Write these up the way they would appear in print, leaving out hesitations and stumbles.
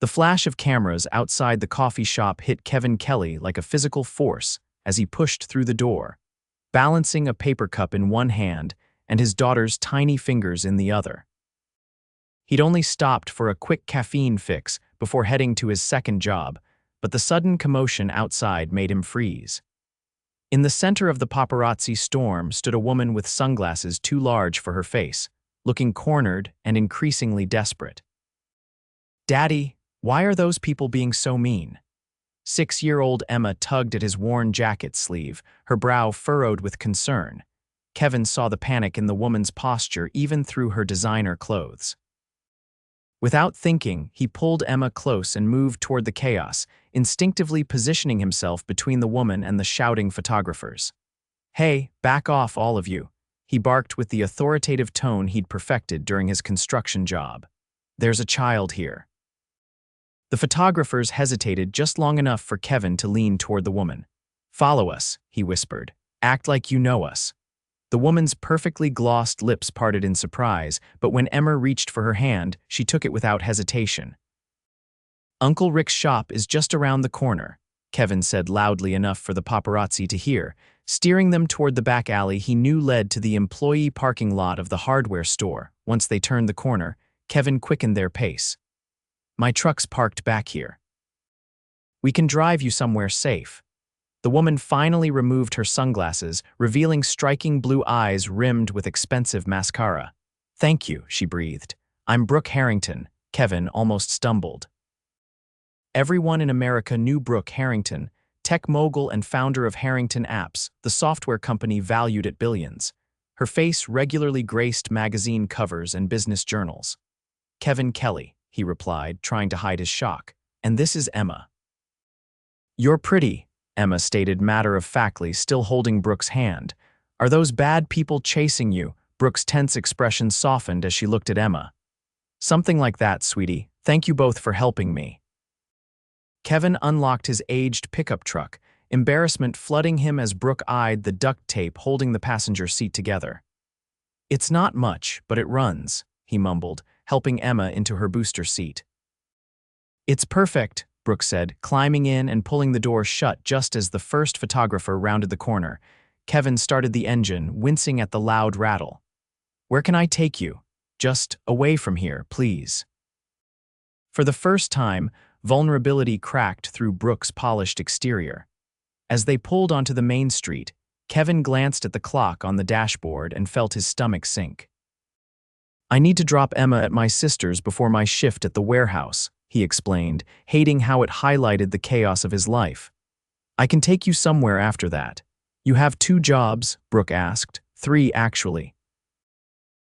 The flash of cameras outside the coffee shop hit Kevin Kelly like a physical force as he pushed through the door, balancing a paper cup in one hand and his daughter's tiny fingers in the other. He'd only stopped for a quick caffeine fix before heading to his second job, but the sudden commotion outside made him freeze. In the center of the paparazzi storm stood a woman with sunglasses too large for her face, looking cornered and increasingly desperate. "Daddy, why are those people being so mean?" 6-year-old Emma tugged at his worn jacket sleeve, her brow furrowed with concern. Kevin saw the panic in the woman's posture even through her designer clothes. Without thinking, he pulled Emma close and moved toward the chaos, instinctively positioning himself between the woman and the shouting photographers. "Hey, back off, all of you," he barked with the authoritative tone he'd perfected during his construction job. "There's a child here." The photographers hesitated just long enough for Kevin to lean toward the woman. "Follow us," he whispered. "Act like you know us." The woman's perfectly glossed lips parted in surprise, but when Emma reached for her hand, she took it without hesitation. "Uncle Rick's shop is just around the corner," Kevin said loudly enough for the paparazzi to hear, steering them toward the back alley he knew led to the employee parking lot of the hardware store. Once they turned the corner, Kevin quickened their pace. "My truck's parked back here. We can drive you somewhere safe." The woman finally removed her sunglasses, revealing striking blue eyes rimmed with expensive mascara. "Thank you," she breathed. "I'm Brooke Harrington." Kevin almost stumbled. Everyone in America knew Brooke Harrington, tech mogul and founder of Harrington Apps, the software company valued at billions. Her face regularly graced magazine covers and business journals. "Kevin Kelly," he replied, trying to hide his shock. "And this is Emma." "You're pretty," Emma stated matter-of-factly, still holding Brooke's hand. "Are those bad people chasing you?" Brooke's tense expression softened as she looked at Emma. "Something like that, sweetie. Thank you both for helping me." Kevin unlocked his aged pickup truck, embarrassment flooding him as Brooke eyed the duct tape holding the passenger seat together. "It's not much, but it runs," he mumbled, helping Emma into her booster seat. "It's perfect," Brooke said, climbing in and pulling the door shut just as the first photographer rounded the corner. Kevin started the engine, wincing at the loud rattle. "Where can I take you?" "Just away from here, please." For the first time, vulnerability cracked through Brooke's polished exterior. As they pulled onto the main street, Kevin glanced at the clock on the dashboard and felt his stomach sink. "I need to drop Emma at my sister's before my shift at the warehouse," he explained, hating how it highlighted the chaos of his life. "I can take you somewhere after that." "You have 2 jobs?" Brooke asked. "3, actually.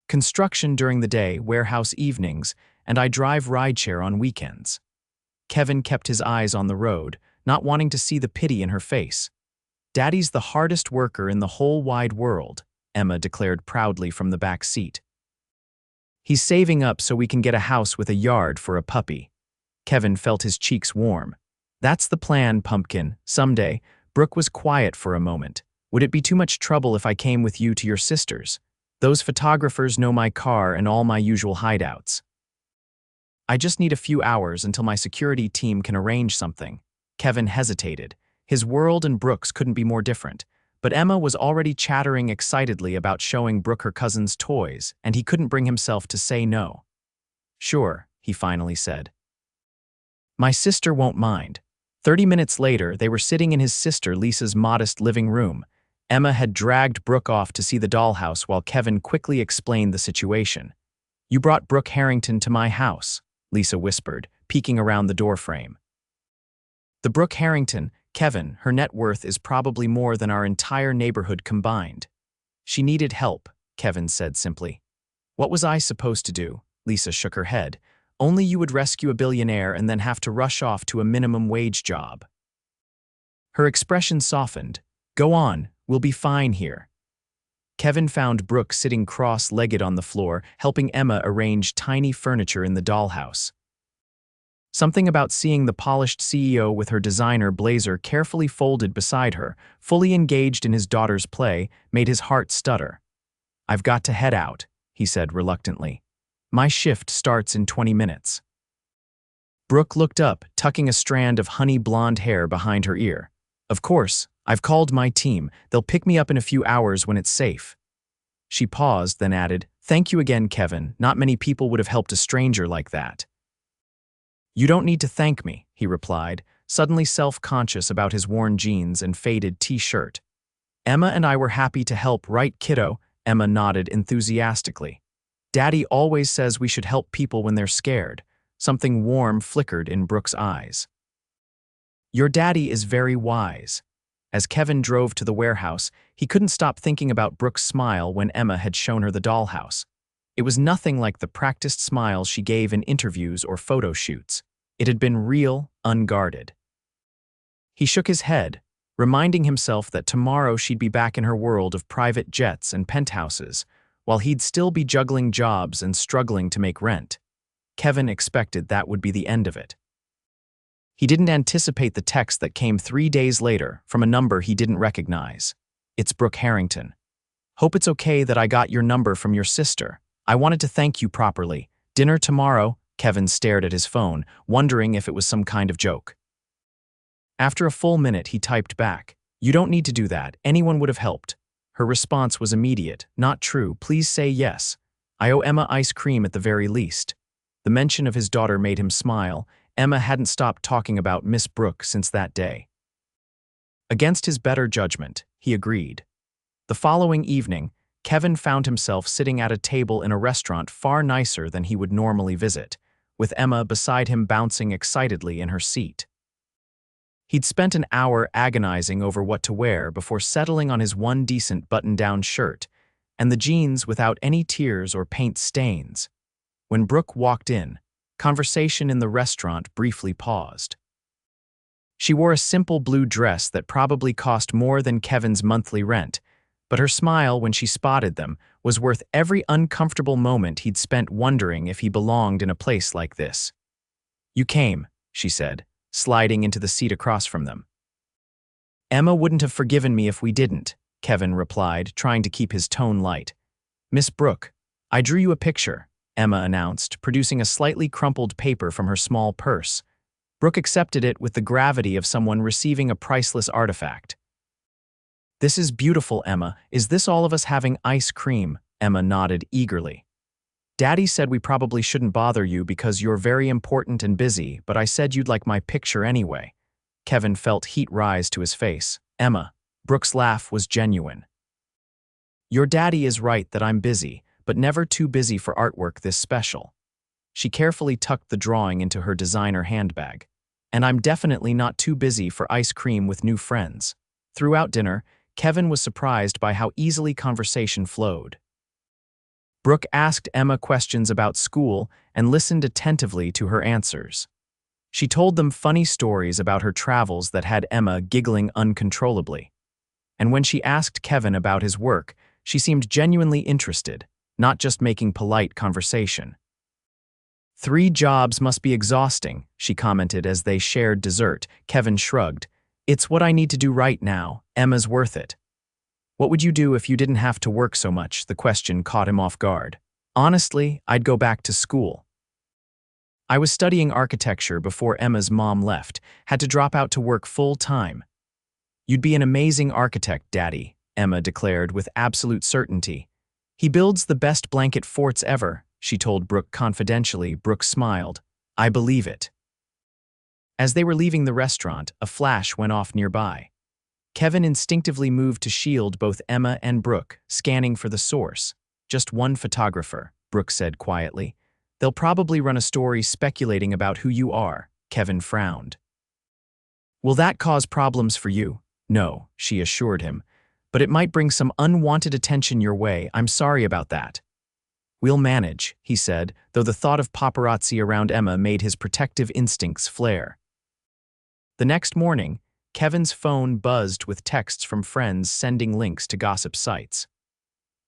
Construction during the day, warehouse evenings, and I drive rideshare on weekends." Kevin kept his eyes on the road, not wanting to see the pity in her face. "Daddy's the hardest worker in the whole wide world," Emma declared proudly from the back seat. "He's saving up so we can get a house with a yard for a puppy." Kevin felt his cheeks warm. "That's the plan, pumpkin. Someday." Brooke was quiet for a moment. "Would it be too much trouble if I came with you to your sister's? Those photographers know my car and all my usual hideouts." "I just need a few hours until my security team can arrange something." Kevin hesitated. His world and Brooke's couldn't be more different, but Emma was already chattering excitedly about showing Brooke her cousin's toys, and he couldn't bring himself to say no. "Sure," he finally said. "My sister won't mind." 30 minutes later, they were sitting in his sister Lisa's modest living room. Emma had dragged Brooke off to see the dollhouse while Kevin quickly explained the situation. "You brought Brooke Harrington to my house," Lisa whispered, peeking around the doorframe. "The Brooke Harrington, Kevin, her net worth is probably more than our entire neighborhood combined." "She needed help," Kevin said simply. "What was I supposed to do?" Lisa shook her head. "Only you would rescue a billionaire and then have to rush off to a minimum wage job." Her expression softened. "Go on, we'll be fine here." Kevin found Brooke sitting cross-legged on the floor, helping Emma arrange tiny furniture in the dollhouse. Something about seeing the polished CEO with her designer blazer carefully folded beside her, fully engaged in his daughter's play, made his heart stutter. "I've got to head out," he said reluctantly. "My shift starts in 20 minutes." Brooke looked up, tucking a strand of honey blonde hair behind her ear. Of course, I've called my team. They'll pick me up in a few hours when it's safe. She paused, then added, "Thank you again, Kevin. Not many people would have helped a stranger like that." "You don't need to thank me," he replied, suddenly self-conscious about his worn jeans and faded t-shirt. "Emma and I were happy to help, right, kiddo?" Emma nodded enthusiastically. "Daddy always says we should help people when they're scared." Something warm flickered in Brooke's eyes. "Your daddy is very wise." As Kevin drove to the warehouse, he couldn't stop thinking about Brooke's smile when Emma had shown her the dollhouse. It was nothing like the practiced smiles she gave in interviews or photo shoots. It had been real, unguarded. He shook his head, reminding himself that tomorrow she'd be back in her world of private jets and penthouses, while he'd still be juggling jobs and struggling to make rent. Kevin expected that would be the end of it. He didn't anticipate the text that came 3 days later from a number he didn't recognize. "It's Brooke Harrington. Hope it's okay that I got your number from your sister. I wanted to thank you properly. Dinner tomorrow." Kevin stared at his phone, wondering if it was some kind of joke. After a full minute, he typed back, "You don't need to do that. Anyone would have helped." Her response was immediate. "Not true. Please say yes. I owe Emma ice cream at the very least." The mention of his daughter made him smile. Emma hadn't stopped talking about Miss Brooke since that day. Against his better judgment, he agreed. The following evening, Kevin found himself sitting at a table in a restaurant far nicer than he would normally visit, with Emma beside him bouncing excitedly in her seat. He'd spent an hour agonizing over what to wear before settling on his one decent button-down shirt, and the jeans without any tears or paint stains. When Brooke walked in, conversation in the restaurant briefly paused. She wore a simple blue dress that probably cost more than Kevin's monthly rent, but her smile when she spotted them was worth every uncomfortable moment he'd spent wondering if he belonged in a place like this. "You came," she said, sliding into the seat across from them. "Emma wouldn't have forgiven me if we didn't," Kevin replied, trying to keep his tone light. "Miss Brooke, I drew you a picture," Emma announced, producing a slightly crumpled paper from her small purse. Brooke accepted it with the gravity of someone receiving a priceless artifact. "This is beautiful, Emma. Is this all of us having ice cream?" Emma nodded eagerly. "Daddy said we probably shouldn't bother you because you're very important and busy, but I said you'd like my picture anyway." Kevin felt heat rise to his face. "Emma." Brooke's laugh was genuine. "Your daddy is right that I'm busy, but never too busy for artwork this special." She carefully tucked the drawing into her designer handbag. "And I'm definitely not too busy for ice cream with new friends." Throughout dinner, Kevin was surprised by how easily conversation flowed. Brooke asked Emma questions about school and listened attentively to her answers. She told them funny stories about her travels that had Emma giggling uncontrollably. And when she asked Kevin about his work, she seemed genuinely interested, not just making polite conversation. "3 jobs must be exhausting," she commented as they shared dessert. Kevin shrugged. "It's what I need to do right now. Emma's worth it." "What would you do if you didn't have to work so much?" The question caught him off guard. "Honestly, I'd go back to school. I was studying architecture before Emma's mom left, had to drop out to work full-time." "You'd be an amazing architect, Daddy," Emma declared with absolute certainty. "He builds the best blanket forts ever," she told Brooke confidentially. Brooke smiled. "I believe it." As they were leaving the restaurant, a flash went off nearby. Kevin instinctively moved to shield both Emma and Brooke, scanning for the source. "Just one photographer," Brooke said quietly. "They'll probably run a story speculating about who you are." Kevin frowned. "Will that cause problems for you?" "No," she assured him. "But it might bring some unwanted attention your way. I'm sorry about that." "We'll manage," he said, though the thought of paparazzi around Emma made his protective instincts flare. The next morning, Kevin's phone buzzed with texts from friends sending links to gossip sites.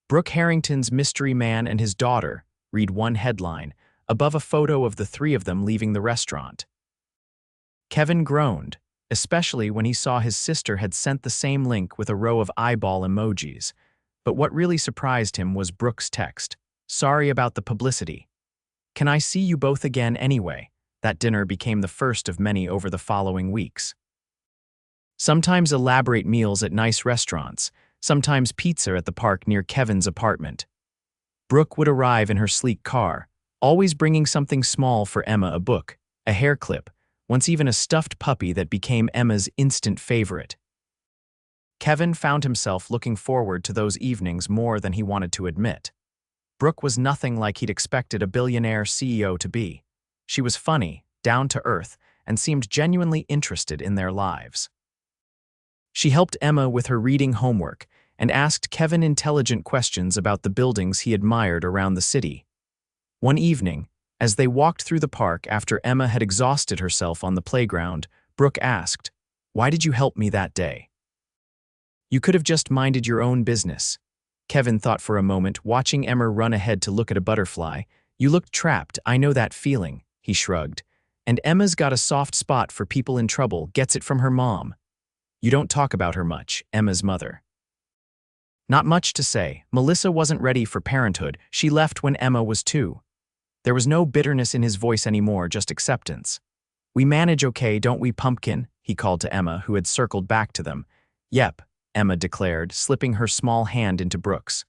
"Brooke Harrington's mystery man and his daughter," read one headline, above a photo of the 3 of them leaving the restaurant. Kevin groaned, especially when he saw his sister had sent the same link with a row of eyeball emojis. But what really surprised him was Brooke's text. "Sorry about the publicity. Can I see you both again anyway?" That dinner became the first of many over the following weeks. Sometimes elaborate meals at nice restaurants, sometimes pizza at the park near Kevin's apartment. Brooke would arrive in her sleek car, always bringing something small for Emma: a book, a hair clip, once even a stuffed puppy that became Emma's instant favorite. Kevin found himself looking forward to those evenings more than he wanted to admit. Brooke was nothing like he'd expected a billionaire CEO to be. She was funny, down to earth, and seemed genuinely interested in their lives. She helped Emma with her reading homework and asked Kevin intelligent questions about the buildings he admired around the city. One evening, as they walked through the park after Emma had exhausted herself on the playground, Brooke asked, "Why did you help me that day?" "You could have just minded your own business." Kevin thought for a moment, watching Emma run ahead to look at a butterfly. "You looked trapped, I know that feeling," he shrugged. "And Emma's got a soft spot for people in trouble, gets it from her mom." "You don't talk about her much," Emma's mother. Not much to say. Melissa wasn't ready for parenthood. She left when Emma was 2. There was no bitterness in his voice anymore, just acceptance. "We manage okay, don't we, Pumpkin?" he called to Emma, who had circled back to them. "Yep," Emma declared, slipping her small hand into Brooke's.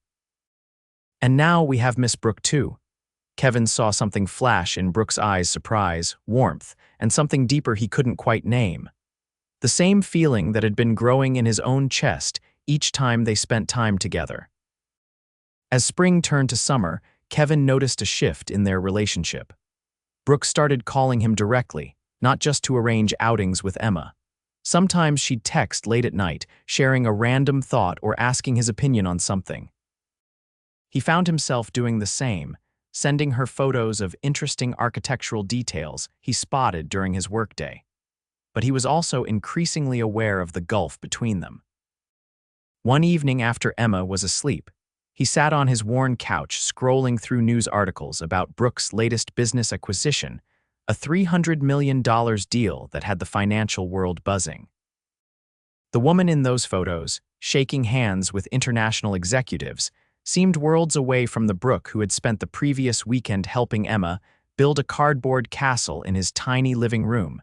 "And now we have Miss Brooke too." Kevin saw something flash in Brooke's eyes: surprise, warmth, and something deeper he couldn't quite name. The same feeling that had been growing in his own chest each time they spent time together. As spring turned to summer, Kevin noticed a shift in their relationship. Brooke started calling him directly, not just to arrange outings with Emma. Sometimes she'd text late at night, sharing a random thought or asking his opinion on something. He found himself doing the same, sending her photos of interesting architectural details he spotted during his workday. But he was also increasingly aware of the gulf between them. One evening after Emma was asleep, he sat on his worn couch scrolling through news articles about Brooke's latest business acquisition, a $300 million deal that had the financial world buzzing. The woman in those photos, shaking hands with international executives, seemed worlds away from the Brooke who had spent the previous weekend helping Emma build a cardboard castle in his tiny living room.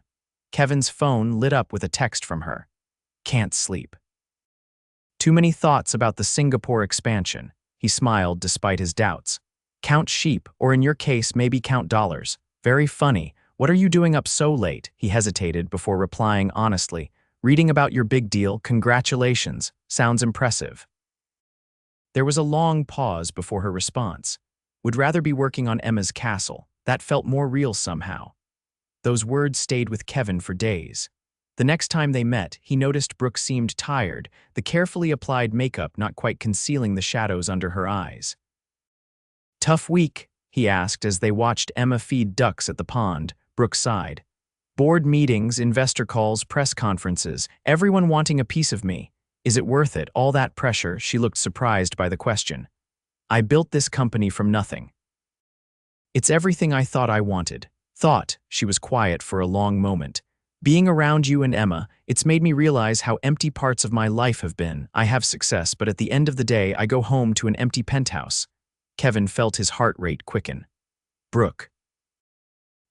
Kevin's phone lit up with a text from her. "Can't sleep. Too many thoughts about the Singapore expansion." He smiled despite his doubts. "Count sheep, or in your case, maybe count dollars. Very funny. What are you doing up so late?" He hesitated before replying honestly. "Reading about your big deal. Congratulations. Sounds impressive." There was a long pause before her response. "Would rather be working on Emma's castle." That felt more real somehow. Those words stayed with Kevin for days. The next time they met, he noticed Brooke seemed tired, the carefully applied makeup not quite concealing the shadows under her eyes. "Tough week?" he asked as they watched Emma feed ducks at the pond. Brooke sighed. "Board meetings, investor calls, press conferences, everyone wanting a piece of me. Is it worth it, all that pressure?" She looked surprised by the question. "I built this company from nothing. It's everything I thought I wanted." She was quiet for a long moment. "Being around you and Emma, it's made me realize how empty parts of my life have been. I have success, but at the end of the day, I go home to an empty penthouse." Kevin felt his heart rate quicken. "Brooke."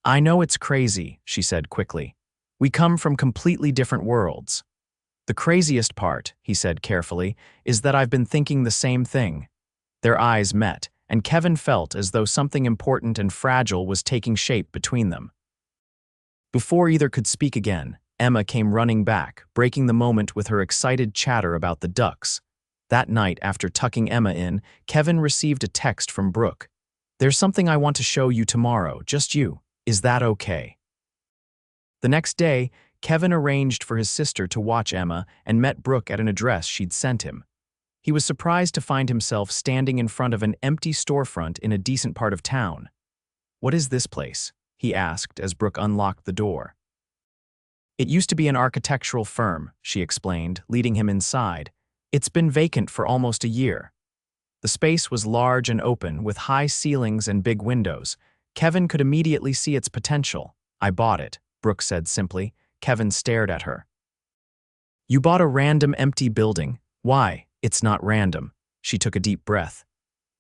"I know it's crazy," she said quickly. "We come from completely different worlds." "The craziest part," he said carefully, "is that I've been thinking the same thing." Their eyes met, and Kevin felt as though something important and fragile was taking shape between them. Before either could speak again, Emma came running back, breaking the moment with her excited chatter about the ducks. That night, after tucking Emma in, Kevin received a text from Brooke. "There's something I want to show you tomorrow, just you. Is that okay?" The next day, Kevin arranged for his sister to watch Emma and met Brooke at an address she'd sent him. He was surprised to find himself standing in front of an empty storefront in a decent part of town. "What is this place?" he asked as Brooke unlocked the door. "It used to be an architectural firm," she explained, leading him inside. "It's been vacant for almost a year." The space was large and open, with high ceilings and big windows. Kevin could immediately see its potential. "I bought it," Brooke said simply. Kevin stared at her. "You bought a random empty building. Why?" "It's not random." She took a deep breath.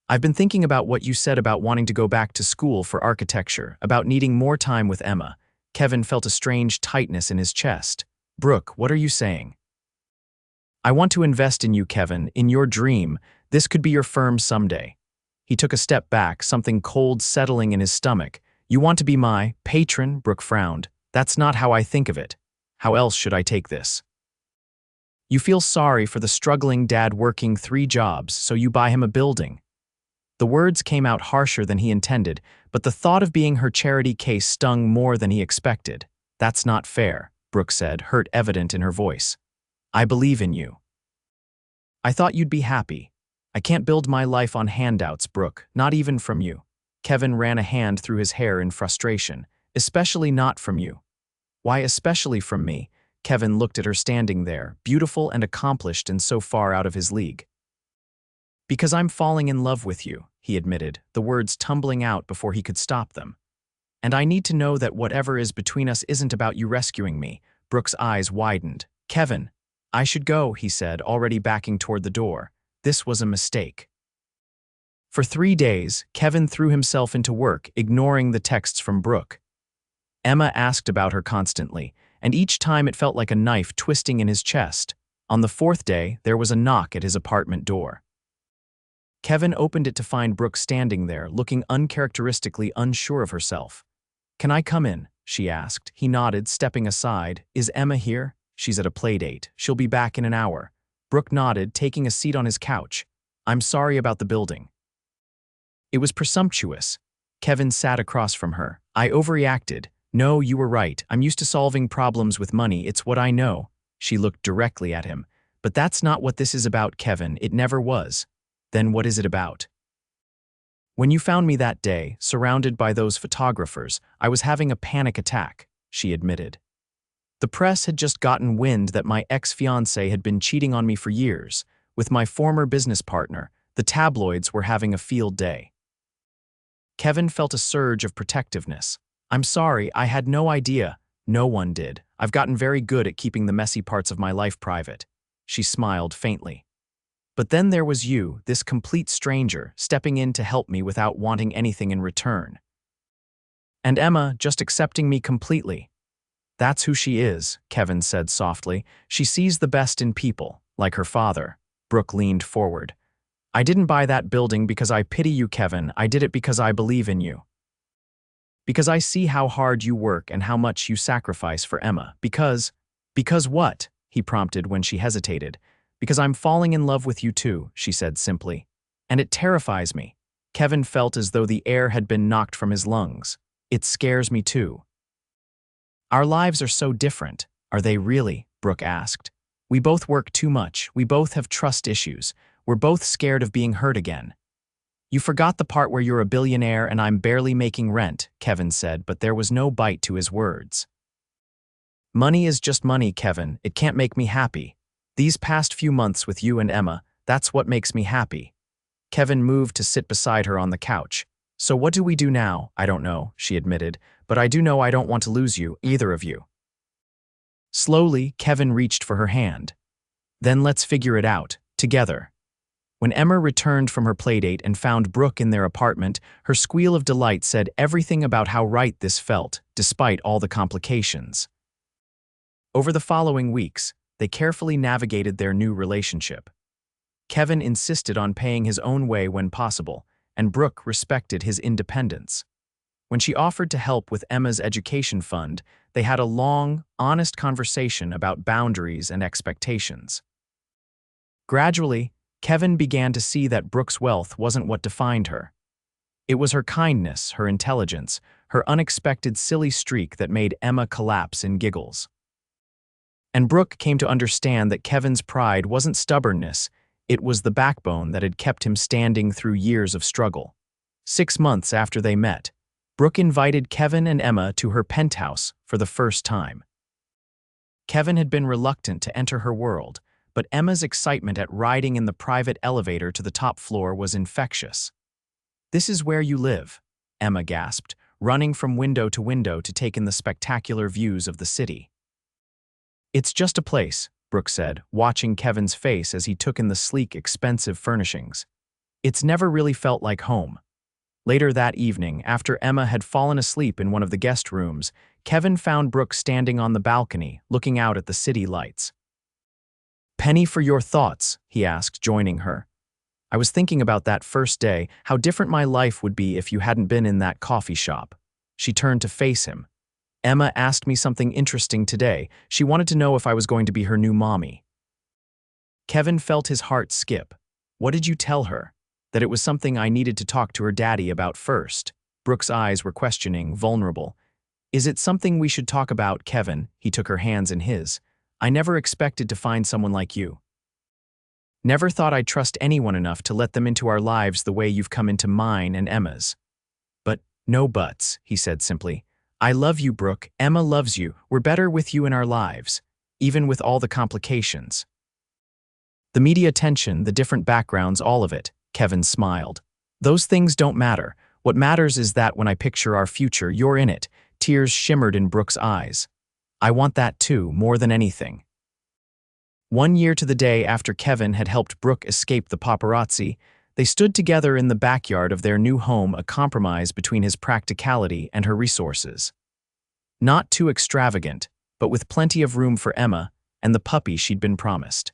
"I've been thinking about what you said about wanting to go back to school for architecture, about needing more time with Emma. Kevin felt a strange tightness in his chest. Brooke, what are you saying? I want to invest in you, Kevin, in your dream. This could be your firm someday. He took a step back, something cold settling in his stomach. You want to be my patron? Brooke frowned. That's not how I think of it. How else should I take this? You feel sorry for the struggling dad working 3 jobs, so you buy him a building. The words came out harsher than he intended, but the thought of being her charity case stung more than he expected. That's not fair, Brooke said, hurt evident in her voice. I believe in you. I thought you'd be happy. I can't build my life on handouts, Brooke, not even from you. Kevin ran a hand through his hair in frustration. Especially not from you. Why especially from me? Kevin looked at her standing there, beautiful and accomplished and so far out of his league. Because I'm falling in love with you, he admitted, the words tumbling out before he could stop them. And I need to know that whatever is between us isn't about you rescuing me. Brooke's eyes widened. Kevin, I should go, he said, already backing toward the door. This was a mistake. For 3 days, Kevin threw himself into work, ignoring the texts from Brooke. Emma asked about her constantly, and each time it felt like a knife twisting in his chest. On the 4th day, there was a knock at his apartment door. Kevin opened it to find Brooke standing there, looking uncharacteristically unsure of herself. Can I come in? She asked. He nodded, stepping aside. Is Emma here? She's at a playdate. She'll be back in an hour. Brooke nodded, taking a seat on his couch. I'm sorry about the building. It was presumptuous. Kevin sat across from her. I overreacted. No, you were right. I'm used to solving problems with money. It's what I know. She looked directly at him. But that's not what this is about, Kevin. It never was. Then what is it about? When you found me that day, surrounded by those photographers, I was having a panic attack, she admitted. The press had just gotten wind that my ex-fiancé had been cheating on me for years. With my former business partner, the tabloids were having a field day. Kevin felt a surge of protectiveness. I'm sorry, I had no idea. No one did. I've gotten very good at keeping the messy parts of my life private. She smiled faintly. But then there was you, this complete stranger, stepping in to help me without wanting anything in return. And Emma just accepting me completely. That's who she is, Kevin said softly. She sees the best in people, like her father. Brooke leaned forward. I didn't buy that building because I pity you, Kevin. I did it because I believe in you. Because I see how hard you work and how much you sacrifice for Emma. Because what? He prompted when she hesitated. Because I'm falling in love with you too, she said simply. And it terrifies me. Kevin felt as though the air had been knocked from his lungs. It scares me too. Our lives are so different. Are they really? Brooke asked. We both work too much. We both have trust issues. We're both scared of being hurt again. You forgot the part where you're a billionaire and I'm barely making rent, Kevin said, but there was no bite to his words. Money is just money, Kevin. It can't make me happy. These past few months with you and Emma, that's what makes me happy. Kevin moved to sit beside her on the couch. So what do we do now? I don't know, she admitted, but I do know I don't want to lose you, either of you. Slowly, Kevin reached for her hand. Then let's figure it out, together. When Emma returned from her playdate and found Brooke in their apartment, her squeal of delight said everything about how right this felt, despite all the complications. Over the following weeks, they carefully navigated their new relationship. Kevin insisted on paying his own way when possible, and Brooke respected his independence. When she offered to help with Emma's education fund, they had a long, honest conversation about boundaries and expectations. Gradually, Kevin began to see that Brooke's wealth wasn't what defined her. It was her kindness, her intelligence, her unexpected silly streak that made Emma collapse in giggles. And Brooke came to understand that Kevin's pride wasn't stubbornness, it was the backbone that had kept him standing through years of struggle. 6 months after they met, Brooke invited Kevin and Emma to her penthouse for the first time. Kevin had been reluctant to enter her world, but Emma's excitement at riding in the private elevator to the top floor was infectious. "This is where you live," Emma gasped, running from window to take in the spectacular views of the city. "It's just a place," Brooke said, watching Kevin's face as he took in the sleek, expensive furnishings. "It's never really felt like home." Later that evening, after Emma had fallen asleep in one of the guest rooms, Kevin found Brooke standing on the balcony, looking out at the city lights. "Penny, for your thoughts," he asked, joining her. "I was thinking about that first day, how different my life would be if you hadn't been in that coffee shop." She turned to face him. "Emma asked me something interesting today. She wanted to know if I was going to be her new mommy." Kevin felt his heart skip. "What did you tell her?" "That it was something I needed to talk to her daddy about first." Brooke's eyes were questioning, vulnerable. "Is it something we should talk about, Kevin?" He took her hands in his. "I never expected to find someone like you. Never thought I'd trust anyone enough to let them into our lives the way you've come into mine and Emma's." "But no buts," he said simply. "I love you, Brooke. Emma loves you. We're better with you in our lives, even with all the complications. The media attention, the different backgrounds, all of it." Kevin smiled. "Those things don't matter. What matters is that when I picture our future, you're in it." Tears shimmered in Brooke's eyes. "I want that too, more than anything." 1 year to the day after Kevin had helped Brooke escape the paparazzi, they stood together in the backyard of their new home, a compromise between his practicality and her resources. Not too extravagant, but with plenty of room for Emma and the puppy she'd been promised.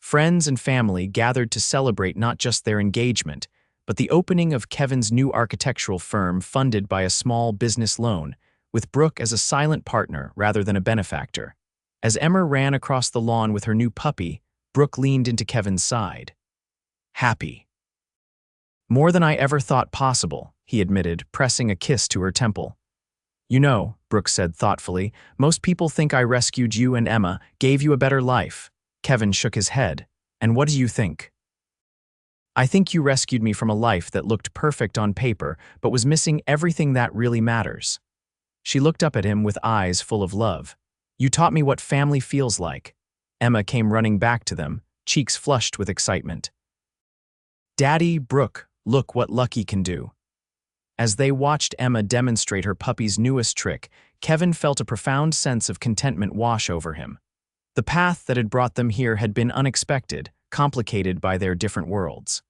Friends and family gathered to celebrate not just their engagement, but the opening of Kevin's new architectural firm funded by a small business loan, with Brooke as a silent partner rather than a benefactor. As Emma ran across the lawn with her new puppy, Brooke leaned into Kevin's side. "Happy." "More than I ever thought possible," he admitted, pressing a kiss to her temple. "You know," Brooke said thoughtfully, "most people think I rescued you and Emma, gave you a better life." Kevin shook his head. "And what do you think?" "I think you rescued me from a life that looked perfect on paper, but was missing everything that really matters." She looked up at him with eyes full of love. "You taught me what family feels like." Emma came running back to them, cheeks flushed with excitement. "Daddy, Brooke, look what Lucky can do." As they watched Emma demonstrate her puppy's newest trick, Kevin felt a profound sense of contentment wash over him. The path that had brought them here had been unexpected, complicated by their different worlds.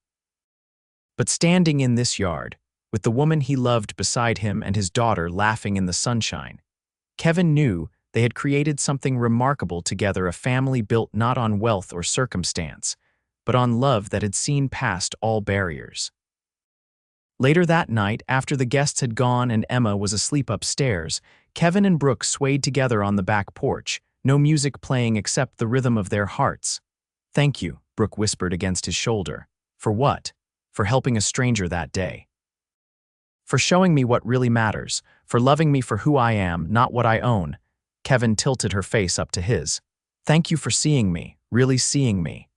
But standing in this yard, with the woman he loved beside him and his daughter laughing in the sunshine, Kevin knew they had created something remarkable together, a family built not on wealth or circumstance, but on love that had seen past all barriers. Later that night, after the guests had gone and Emma was asleep upstairs, Kevin and Brooke swayed together on the back porch, no music playing except the rhythm of their hearts. "Thank you," Brooke whispered against his shoulder. "For what?" "For helping a stranger that day. For showing me what really matters, for loving me for who I am, not what I own." Kevin tilted her face up to his. "Thank you for seeing me, really seeing me."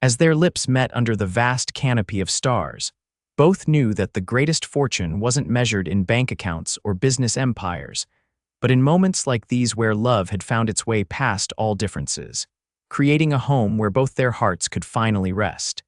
As their lips met under the vast canopy of stars, both knew that the greatest fortune wasn't measured in bank accounts or business empires, but in moments like these where love had found its way past all differences, creating a home where both their hearts could finally rest.